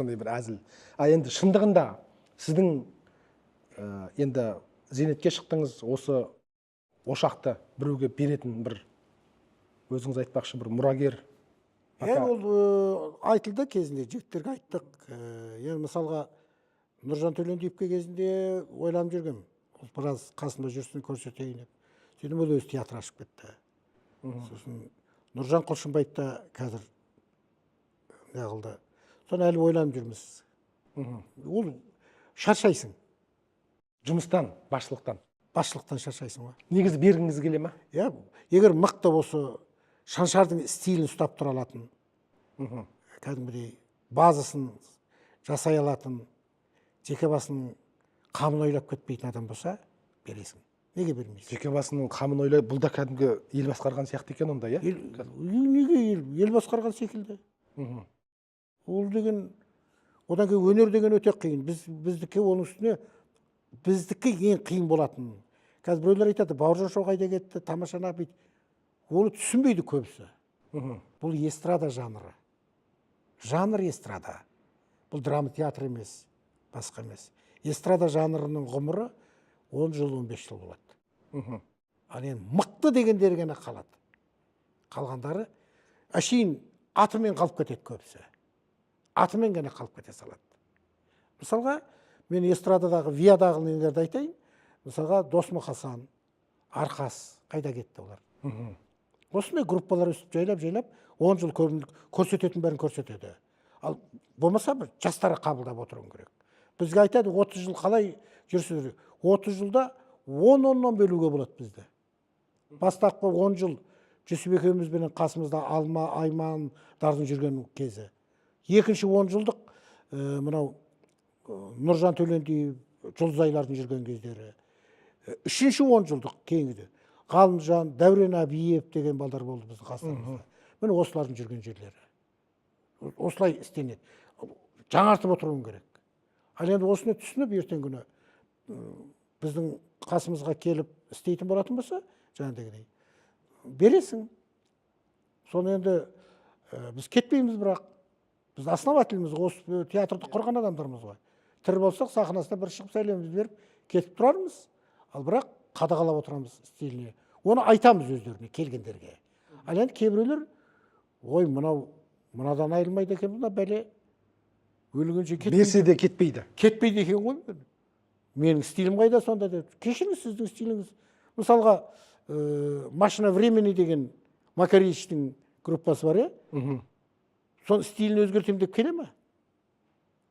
сондай бір әзіл. Енді шындығында сіздің енді зейнетке шықтыңыз, осы ошақты біреуге беретін бір өзіңіз айтпақшы бір мұрагер. Ол айтылды кезінде, жігіттерге айттық. Енді мысалға Нұржан Төлендиевке кезінде ойланып жүргем. Ол біраз қасында жүрсін көрсетейін деп. Сөйтіп ол өзі театр ашып кетті. Сосын Нұржан Құлшынбаев та қазір не қылды. Соны әлі ойланып жүрміз. Ол шаршайсың. Жұмыстан, басшылықтан. Басшылықтан шаршайсың ғой. Негізі бергіңіз келе ме? Егер мықты осы Шаншардың стилін ұстап тұра алатын, кәдімгідей базасын жасай алатын, жеке басының қамын ойлап кетпейтін адам болса, бересің. Неге бермейсің? Жеке басының қамын ойлай, бұл да кәдімгі ел басқарған сияқты екен онда, иә? Неге ел басқарған секілді? Ол деген, одан кейін өнер деген өте қиын. Біздікі оның үстіне, біздікі ең қиын болатын. Қазір біреулер айтады, Бауыржан Шоу қайда кетті, тамашаны бүйтті. Оны түсінбейді көбісі. Бұл эстрада жанры. Жанр эстрада. Бұл драма театр емес, басқа емес. Эстрада жанрының ғұмыры 10 жыл, 15 жыл болады. Ал енді мықты дегендер ғана қалады. Қалғандары әшейін атымен қалып кетеді көбісі. Атымен ғана қалып кете салады. Мысалға, мен эстрададағы, виядағы нелерді айтайын. Мысалға, Досмұ Хасан, Арқас, қайда кетті олар? Осындай группалар өсіп жайлап, 10 жыл көрсететін бәрін көрсетеді. Ал болмаса бір жастары қабылдап отыруың керек. Бізге айтады, 30 жыл қалай жүрсіз? 30 жылда 10-10-10 бөлуге болады бізді. Бастапқы 10 жыл Жүсіп екеумізбен қасымызда Алма, Аймандардың жүрген кезі. Екінші 10 жылдық мынау Нұржан Төлендиев, Жұлдызайлардың жүрген кездері. Үшінші 10 жылдық кейінгіде Ғалымжан, Дәурен Абиев деген балдар болды біздің қастарымызда. Міне осылардың жүрген жерлері. Осылай істенеді. Жаңартып отыруың керек. Ал енді осыны түсініп, ертең күні біздің қасымызға келіп істейтін болатын болса, жаңағыдегідей бересің. Соны енді біз кетпейміз, бірақ біз основательміз, осы театрды құрған адамдармыз ғой. Тірі болсақ, сахнасына бір шығып сәлемімізді беріп кетіп тұрармыз. Ал бірақ қадағалап отырамыз стиліне. Оны айтамыз өздеріне, келгендерге. Ал енді кейбіреулер, ой, мынадан айырылмайды екен, мына бәле өлгенше кетпейді. Берсе де кетпейді. Кетпейді екен ғой. Менің стилім қайда сонда деп. Кешіріңіз, сіздің стиліңіз. Мысалға, Машина времени деген Макаревичтің группасы бар, е? Сол стилін өзгертем деп келе ме?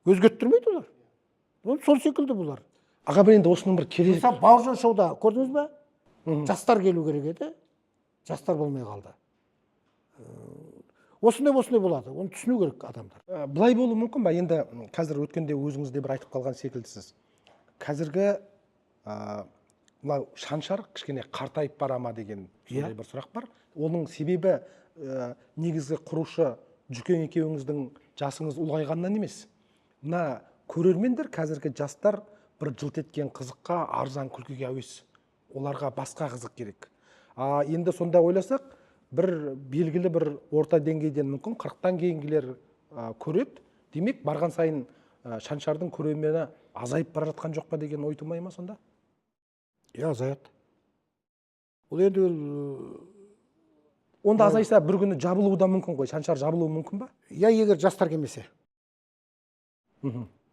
Өзгерттірмейді олар. Сол секілді бұлар. Аға, бір енді осының бір керек. Мысалы, Бауыржан Шоуда көрдіңіз бе? Жастар келу керек еді. Жастар болмай қалды. Осындай болады. Оны түсіну керек адамдар. Бұлай болу мүмкін ба? Енді қазір өткенде өзіңізде бір айтып қалған секілдісіз. Қазіргі Шаншар кішкене қартайып бара ма деген сондай бір сұрақ бар. Оның себебі негізгі құрушы Жүкен екеуіңіздің жасыңыз ұлғайғаннан емес. Мына көрермендер, қазіргі жастар бір жылт еткен қызыққа, арзан күлкіге әуес. Оларға басқа қызық керек. Енді сонда ойласақ, бір белгілі бір орта деңгейден мүмкін 40-тан кейінгілер көреді. Демек, барған сайын Шаншардың көрермені азайып бара жатқан жоқ па деген ой тумай ма сонда? Азаяды. Ол енді онда азайса бір күні жабылуы да мүмкін ғой. Шаншар жабылуы мүмкін ба? Егер жастар келмесе.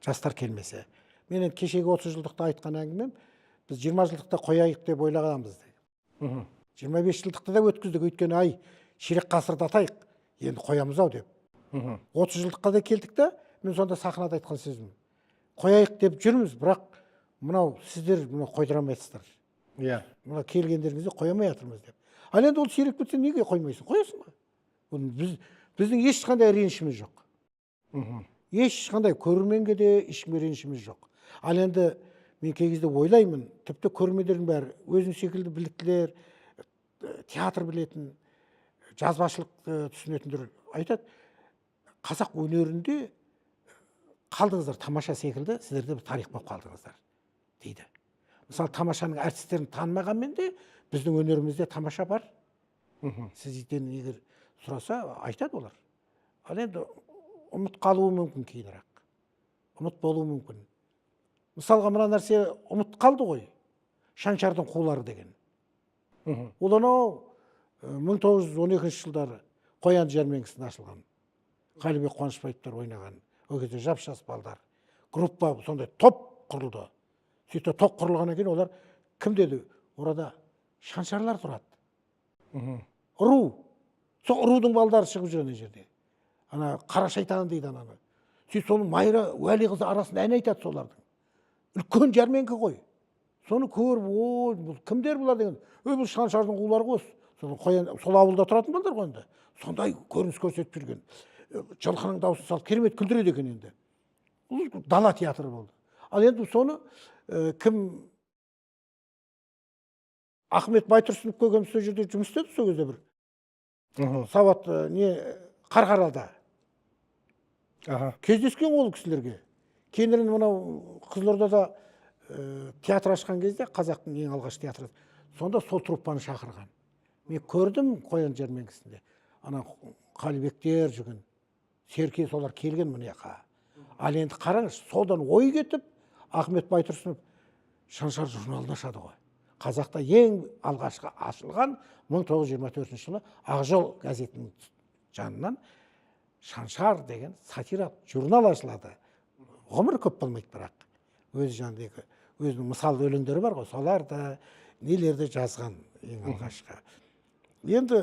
Жастар келмесе. Мен енді кешегі 30 жылдықта айтқан әңгімем, біз 20 жылдықта қояйық деп ойлағанбыз. 25 жылдықта да өткіздік, өйткені ширек ғасырда атайық, енді қоямыз ау деп. 30 жылдыққа да келдік та, мен сонда сахнада айтқан сөзім. Қояйық деп жүрміз, бірақ мынау сіздер қойдырамайсыздар. Мына келгендеріңізде қоймай жатырмыз деп. Ал енді ол сирек бітсе неге қоймайсың? Қоясың ба? Біздің ешқандай ренішіміз жоқ. Ешқандай көрерменге де ешкімге ренішіміз жоқ. Ал енді мен кей кезде ойлаймын, тіпті көрермендердің бәрі өзің секілді біліктілер, театр білетін, жазбашылық түсінетіндер айтады, қазақ өнерінде қалдыңыздар тамаша секілді, сіздерде бір тарих болып қалдыңыздар дейді. Мысалы, тамашаның әртістерін танымағанмен де біздің өнерімізде тамаша бар. Сізден егер сұраса, айтады олар. Ал енді ұмыт қалуы мүмкін кейінірек. ұмыт болуы мүмкін. Мысалға мына нәрсе ұмыт қалды ғой. Шаншардың қулары деген. Ол анау 1912 жылдары Қоянды жәрмеңкесінде ашылған. Қалибек Қуанышбаевтар ойнаған. Ол кезде жап-жас балдар. Группа сондай топ құрылды. Сөйтіп топ құрылғаннан кейін олар кім деді? Орада шаншарлар тұрады. Ұру. Сол ұрудың балдары шығып жүр ана жерде. Ана қара шайтан дейді ананы. Сөйтіп соның Майра Уәли қызы арасында ән айтады солардың. Үлкен жәрмеңке ғой. Соны көріп, ой, бұл кімдер бұлар деген. Бұл шаншардың қулары ғой. Сол ауылда тұратын балдар ғой енді. Сондай көрініс көрсетіп жүрген. Жылқының даусын салып керемет күлдіреді екен енді. Бұл дала театры болды. Ал енді соны кім Ахмет Байтұрсынов көкеміз сол жерде жұмыс істеді сол кезде бір. Сауат не Қарқаралыда. Кездескен ол кісілерге. Кейінірін мынау Қызылордада театр ашқан кезде, қазақтың ең алғаш театры, сонда сол труппаны шақырған. Мен көрдім Қоянды жәрмеңкесінде. Ана Қалибектер жүрген, Серке солар келген міне қа. Ал енді қараңыз, содан ой кетіп, Ахмет Байтұрсынов Шаншар журналын ашады ғой. Қазақта ең алғашқы ашылған 1924 жылы Ақжол газетінің жанынан Шаншар деген сатира журнал ашылады. Ғұмыр көп болмайды бірақ. Өз жанындағы өзінің мысал өлеңдері бар ғой, соларды нелерді жазған ең алғашқы. Енді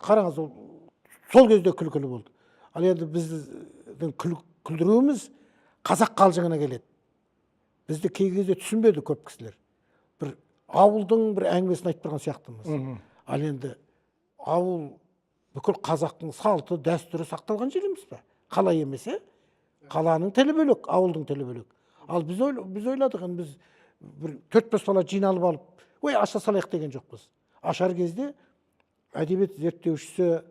қараңыз, сол кезде күлкілі болды. Ал енді біздің күлдіруіміз қазақ қалжыңына келеді. Бізді кей кезде түсінбеді көп кісілер. Бір ауылдың бір әңгімесін айтып тұрған сияқтымыз. Ал енді ауыл бүкіл қазақтың салты, дәстүрі сақталған жер емес пе? Қала емес, қаланың тілі бөлек, ауылдың тілі бөлек. Ал біз ойладық, біз бір 4-5 бала жиналып алып, ой, аша салайық деген жоқпыз. Ашар кезде әдебиет зерттеушісі,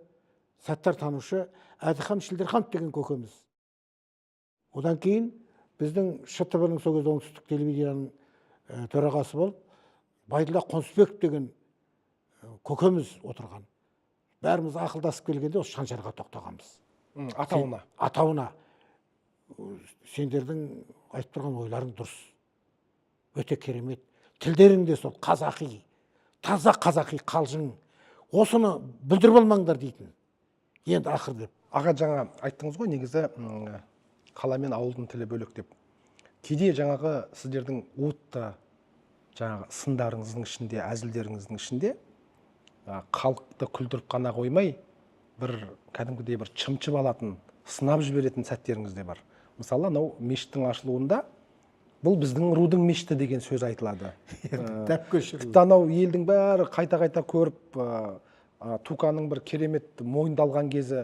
саттар танушы Әдіхан Шілдерханов деген көкеміз. Одан кейін біздің ШТБ-ның сол кезде оңтүстік телевизияның төрағасы болып, Байділда Қонысбеков деген көкеміз отырған. Бәріміз ақылдасып келгенде осы Шаншарға тоқтағанбыз. Атауына. Сендердің айтып тұрған ойларың дұрыс. Өте керемет. Тілдерің де сол қазақи, таза қазақи қалжың. Осыны бүлдіріп алмаңдар дейтін. Енді ақыр деп. Аға жаңа айттыңыз ғой, негізі қала мен ауылдың тілі бөлек деп. Кейде жаңағы сіздердің уытты жаңағы сындарыңыздың ішінде, әзілдеріңіздің ішінде халықты күлдіріп қана қоймай, бір кәдімгідей бір чымчып алатын, сынап жіберетін сәттеріңіз де бар. Мысалы, анау мешіттің ашылуында бұл біздің рудың мешіті деген сөз айтылады. Тіпті анау елдің бәрі қайта-қайта көріп, Туканың бір керемет мойындалған кезі